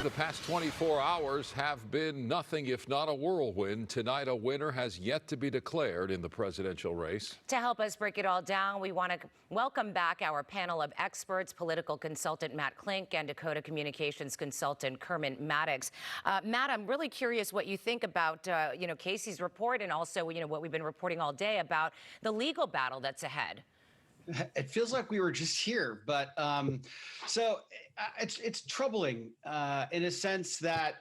The past 24 hours have been nothing if not a whirlwind. Tonight, a winner has yet to be declared in the presidential race. To help us break it all down, we want to welcome back our panel of experts, political consultant Matt Klink and Dakota communications consultant Kerman Maddox. Matt, I'm really curious what you think about, Casey's report and also, what we've been reporting all day about the legal battle that's ahead. It feels like we were just here, but it's troubling in a sense that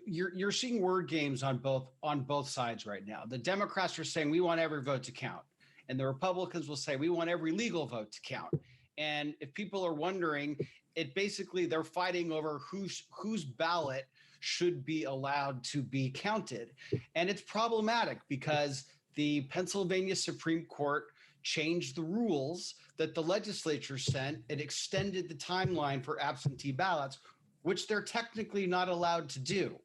you're seeing word games on both sides right now. The Democrats are saying we want every vote to count, and the Republicans will say we want every legal vote to count. And if people are wondering, they're fighting over whose ballot should be allowed to be counted, and it's problematic because the Pennsylvania Supreme Court changed the rules that the legislature sent. It extended the timeline for absentee ballots, which they're technically not allowed to do.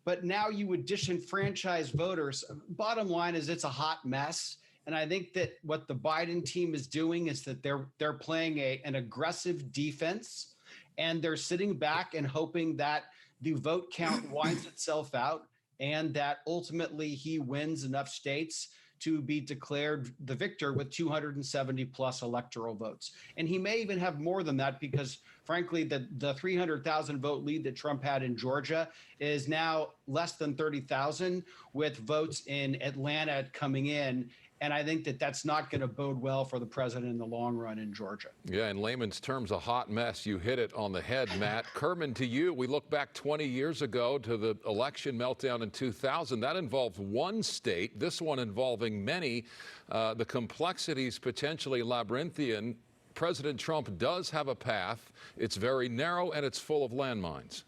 But now you would disenfranchise voters. Bottom line is it's a hot mess. And I think that what the Biden team is doing is that they're playing an aggressive defense, and they're sitting back and hoping that the vote count winds itself out and that ultimately he wins enough states to be declared the victor with 270 plus electoral votes. And he may even have more than that because, frankly, the 300,000 vote lead that Trump had in Georgia is now less than 30,000 with votes in Atlanta coming in. And I think that that's not going to bode well for the president in the long run in Georgia. Yeah, in layman's terms, a hot mess. You hit it on the head, Matt. Kerman, to you, we look back 20 years ago to the election meltdown in 2000. That involved one state, this one involving many. The complexities potentially labyrinthian. President Trump does have a path. It's very narrow and it's full of landmines.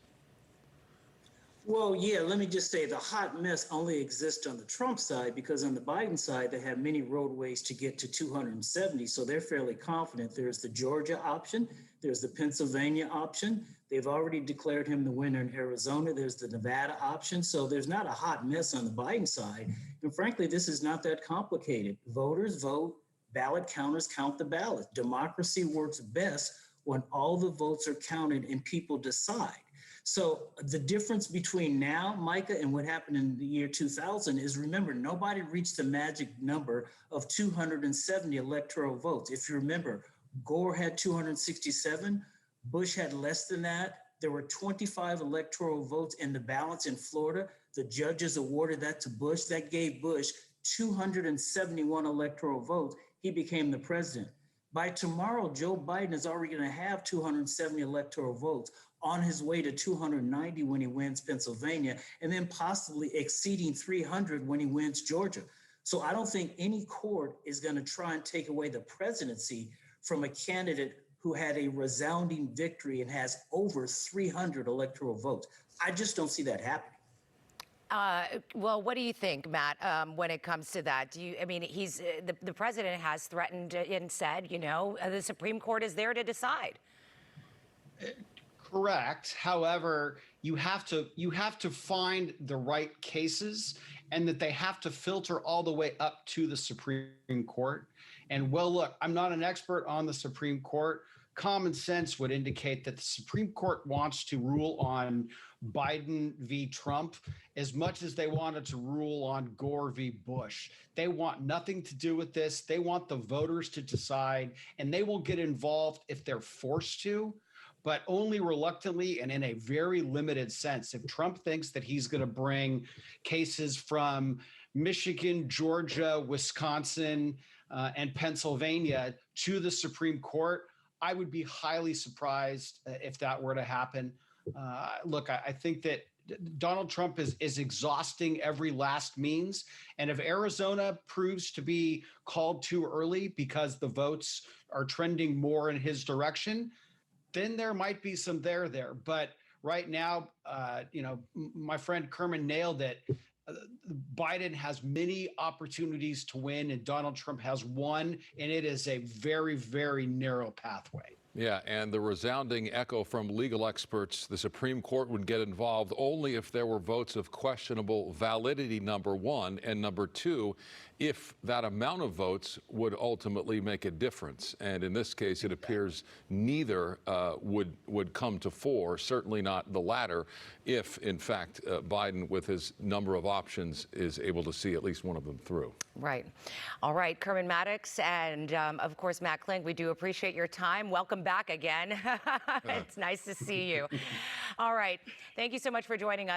Well, yeah, let me just say the hot mess only exists on the Trump side because on the Biden side, they have many roadways to get to 270. So they're fairly confident. There's the Georgia option. There's the Pennsylvania option. They've already declared him the winner in Arizona. There's the Nevada option. So there's not a hot mess on the Biden side. And frankly, this is not that complicated. Voters vote, ballot counters count the ballot. Democracy works best when all the votes are counted and people decide. So the difference between now, Micah, and what happened in the year 2000 is, remember, nobody reached the magic number of 270 electoral votes. If you remember, Gore had 267, Bush had less than that. There were 25 electoral votes in the balance in Florida. The judges awarded that to Bush. That gave Bush 271 electoral votes. He became the president. By tomorrow, Joe Biden is already going to have 270 electoral votes, on his way to 290 when he wins Pennsylvania, and then possibly exceeding 300 when he wins Georgia. So I don't think any court is going to try and take away the presidency from a candidate who had a resounding victory and has over 300 electoral votes. I just don't see that happening. Well, what do you think, Matt, when it comes to that? The president has threatened and said, the Supreme Court is there to decide. Correct. However, you have to find the right cases, and that they have to filter all the way up to the Supreme Court. And well, look, I'm not an expert on the Supreme Court. Common sense would indicate that the Supreme Court wants to rule on Biden v. Trump as much as they wanted to rule on Gore v. Bush. They want nothing to do with this. They want the voters to decide, and they will get involved if they're forced to, but only reluctantly and in a very limited sense. If Trump thinks that he's going to bring cases from Michigan, Georgia, Wisconsin, and Pennsylvania to the Supreme Court, I would be highly surprised if that were to happen. Look, I think that Donald Trump is exhausting every last means. And if Arizona proves to be called too early because the votes are trending more in his direction, then there might be some there. But right now, my friend Kerman nailed it. Biden has many opportunities to win, and Donald Trump has one, and it is a very, very narrow pathway. Yeah, and the resounding echo from legal experts, the Supreme Court would get involved only if there were votes of questionable validity, number one, and number two, if that amount of votes would ultimately make a difference. And in this case, it appears neither would come to fore, certainly not the latter, if, in fact, Biden, with his number of options, is able to see at least one of them through. Right. All right, Kerman Maddox and, of course, Matt Klink, we do appreciate your time. Welcome back again. It's nice to see you. All right. Thank you so much for joining us.